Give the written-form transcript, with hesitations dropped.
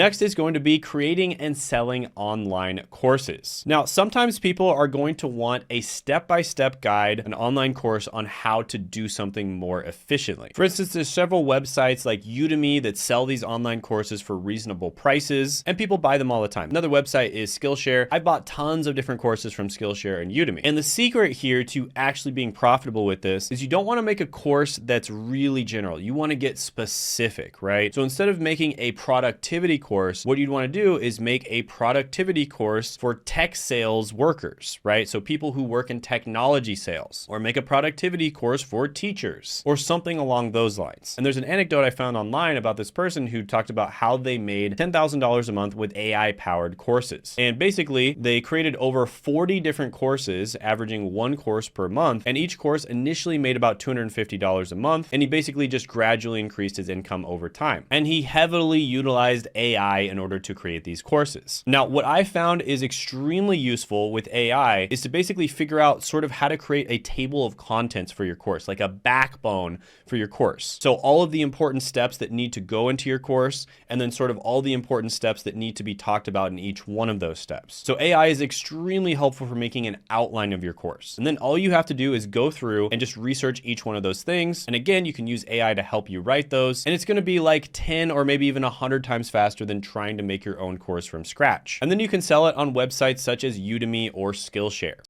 Next is going to be creating and selling online courses. Now, sometimes people are going to want a step-by-step guide, an online course on how to do something more efficiently. For instance, there's several websites like Udemy that sell these online courses for reasonable prices, and people buy them all the time. Another website is Skillshare. I bought tons of different courses from Skillshare and Udemy. And the secret here to actually being profitable with this is you don't want to make a course that's really general. You want to get specific, right? So instead of making a productivity course, what you'd want to do is make a productivity course for tech sales workers, right? So people who work in technology sales, or make a productivity course for teachers or something along those lines. And there's an anecdote I found online about this person who talked about how they made $10,000 a month with AI powered courses. And basically they created over 40 different courses, averaging one course per month. And each course initially made about $250 a month. And he basically just gradually increased his income over time. And he heavily utilized AI in order to create these courses. Now, what I found is extremely useful with AI is to basically figure out sort of how to create a table of contents for your course, like a backbone for your course. So all of the important steps that need to go into your course, and then sort of all the important steps that need to be talked about in each one of those steps. So AI is extremely helpful for making an outline of your course. And then all you have to do is go through and just research each one of those things. And again, you can use AI to help you write those. And it's going to be like 10 or maybe even 100 times faster than trying to make your own course from scratch. And then you can sell it on websites such as Udemy or Skillshare.